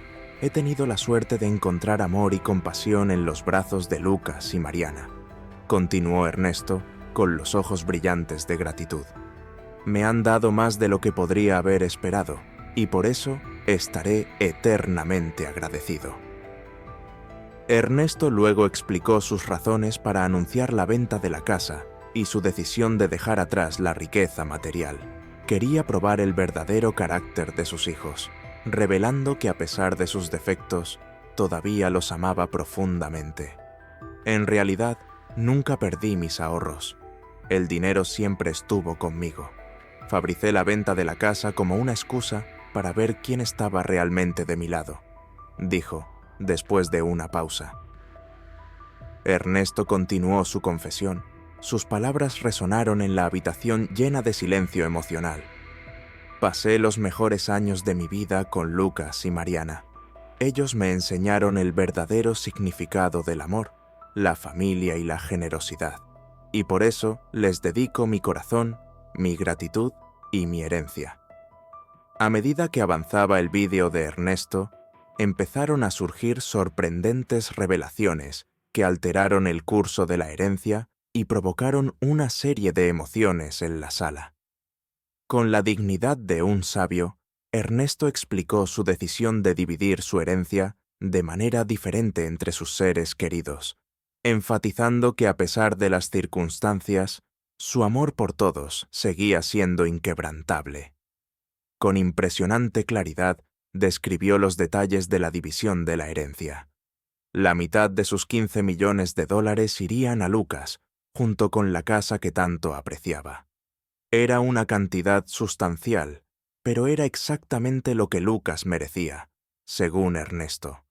He tenido la suerte de encontrar amor y compasión en los brazos de Lucas y Mariana», continuó Ernesto con los ojos brillantes de gratitud. «Me han dado más de lo que podría haber esperado, y por eso estaré eternamente agradecido». Ernesto luego explicó sus razones para anunciar la venta de la casa y su decisión de dejar atrás la riqueza material. Quería probar el verdadero carácter de sus hijos, revelando que a pesar de sus defectos, todavía los amaba profundamente. «En realidad, nunca perdí mis ahorros. El dinero siempre estuvo conmigo. Fabricé la venta de la casa como una excusa para ver quién estaba realmente de mi lado», dijo, después de una pausa. Ernesto continuó su confesión. Sus palabras resonaron en la habitación llena de silencio emocional. Pasé los mejores años de mi vida con Lucas y Mariana. Ellos me enseñaron el verdadero significado del amor, la familia y la generosidad. Y por eso les dedico mi corazón, mi gratitud y mi herencia. A medida que avanzaba el vídeo de Ernesto, empezaron a surgir sorprendentes revelaciones que alteraron el curso de la herencia y provocaron una serie de emociones en la sala. Con la dignidad de un sabio, Ernesto explicó su decisión de dividir su herencia de manera diferente entre sus seres queridos, enfatizando que a pesar de las circunstancias, su amor por todos seguía siendo inquebrantable. Con impresionante claridad, describió los detalles de la división de la herencia. La mitad de sus $15 millones irían a Lucas, junto con la casa que tanto apreciaba. Era una cantidad sustancial, pero era exactamente lo que Lucas merecía, según Ernesto.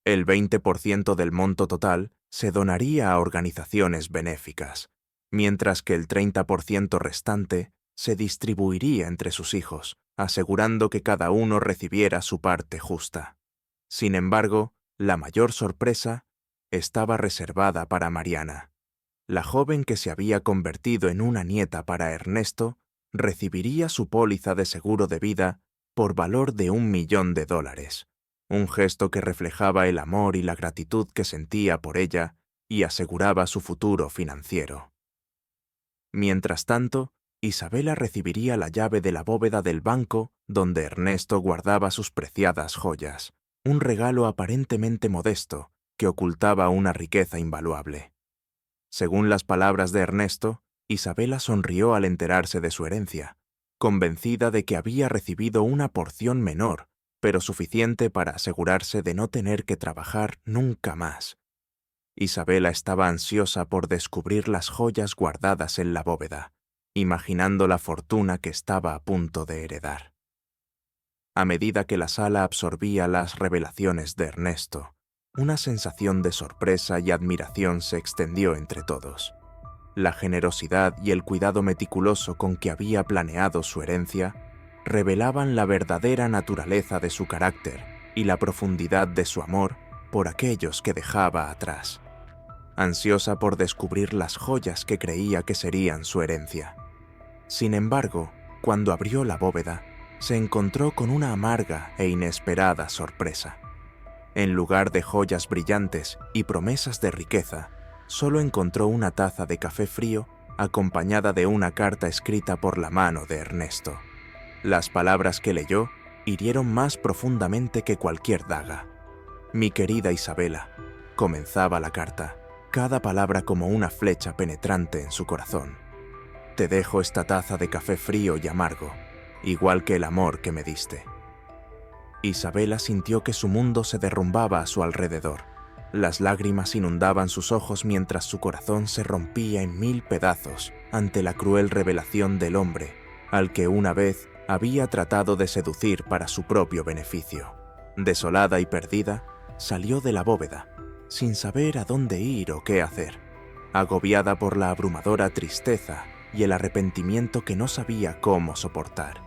El 20% del monto total se donaría a organizaciones benéficas, mientras que el 30% restante se distribuiría entre sus hijos, asegurando que cada uno recibiera su parte justa. Sin embargo, la mayor sorpresa estaba reservada para Mariana. La joven que se había convertido en una nieta para Ernesto recibiría su póliza de seguro de vida por valor de $1 millón, un gesto que reflejaba el amor y la gratitud que sentía por ella y aseguraba su futuro financiero. Mientras tanto, Isabela recibiría la llave de la bóveda del banco donde Ernesto guardaba sus preciadas joyas, un regalo aparentemente modesto que ocultaba una riqueza invaluable. Según las palabras de Ernesto, Isabela sonrió al enterarse de su herencia, convencida de que había recibido una porción menor, pero suficiente para asegurarse de no tener que trabajar nunca más. Isabela estaba ansiosa por descubrir las joyas guardadas en la bóveda, imaginando la fortuna que estaba a punto de heredar. A medida que la sala absorbía las revelaciones de Ernesto, una sensación de sorpresa y admiración se extendió entre todos. La generosidad y el cuidado meticuloso con que había planeado su herencia revelaban la verdadera naturaleza de su carácter y la profundidad de su amor por aquellos que dejaba atrás. Ansiosa por descubrir las joyas que creía que serían su herencia. Sin embargo, cuando abrió la bóveda, se encontró con una amarga e inesperada sorpresa. En lugar de joyas brillantes y promesas de riqueza, solo encontró una taza de café frío acompañada de una carta escrita por la mano de Ernesto. Las palabras que leyó hirieron más profundamente que cualquier daga. «Mi querida Isabela», comenzaba la carta, cada palabra como una flecha penetrante en su corazón. «Te dejo esta taza de café frío y amargo, igual que el amor que me diste». Isabela sintió que su mundo se derrumbaba a su alrededor. Las lágrimas inundaban sus ojos mientras su corazón se rompía en 1000 pedazos ante la cruel revelación del hombre al que una vez había tratado de seducir para su propio beneficio. Desolada y perdida, salió de la bóveda, sin saber a dónde ir o qué hacer, agobiada por la abrumadora tristeza y el arrepentimiento que no sabía cómo soportar.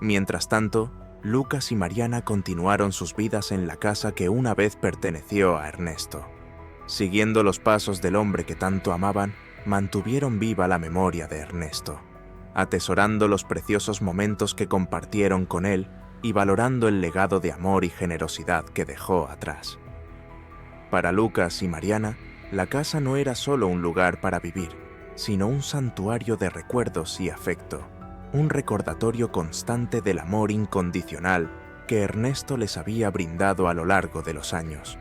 Mientras tanto, Lucas y Mariana continuaron sus vidas en la casa que una vez perteneció a Ernesto. Siguiendo los pasos del hombre que tanto amaban, mantuvieron viva la memoria de Ernesto, atesorando los preciosos momentos que compartieron con él y valorando el legado de amor y generosidad que dejó atrás. Para Lucas y Mariana, la casa no era solo un lugar para vivir, sino un santuario de recuerdos y afecto, un recordatorio constante del amor incondicional que Ernesto les había brindado a lo largo de los años.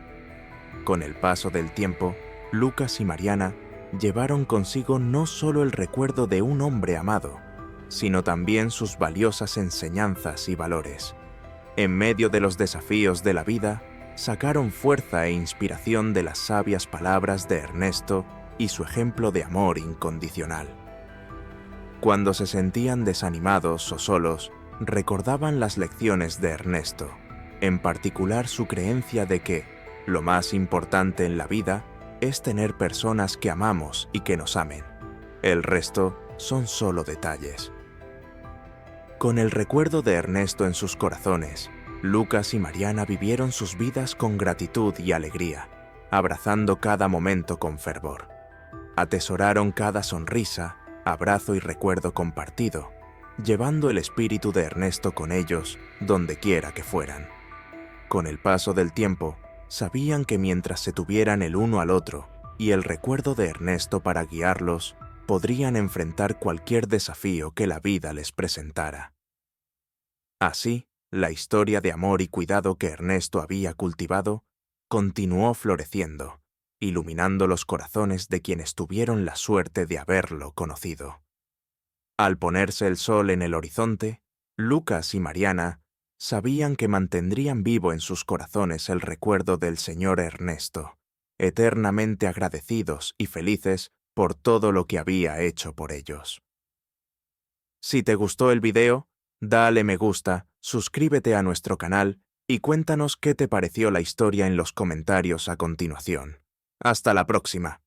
Con el paso del tiempo, Lucas y Mariana llevaron consigo no solo el recuerdo de un hombre amado, sino también sus valiosas enseñanzas y valores. En medio de los desafíos de la vida, sacaron fuerza e inspiración de las sabias palabras de Ernesto y su ejemplo de amor incondicional. Cuando se sentían desanimados o solos, recordaban las lecciones de Ernesto, en particular su creencia de que lo más importante en la vida es tener personas que amamos y que nos amen. El resto son solo detalles. Con el recuerdo de Ernesto en sus corazones, Lucas y Mariana vivieron sus vidas con gratitud y alegría, abrazando cada momento con fervor. Atesoraron cada sonrisa, abrazo y recuerdo compartido, llevando el espíritu de Ernesto con ellos donde quiera que fueran. Con el paso del tiempo, sabían que mientras se tuvieran el uno al otro y el recuerdo de Ernesto para guiarlos, podrían enfrentar cualquier desafío que la vida les presentara. Así, la historia de amor y cuidado que Ernesto había cultivado continuó floreciendo, iluminando los corazones de quienes tuvieron la suerte de haberlo conocido. Al ponerse el sol en el horizonte, Lucas y Mariana sabían que mantendrían vivo en sus corazones el recuerdo del señor Ernesto, eternamente agradecidos y felices por todo lo que había hecho por ellos. Si te gustó el video, dale me gusta, suscríbete a nuestro canal y cuéntanos qué te pareció la historia en los comentarios a continuación. Hasta la próxima.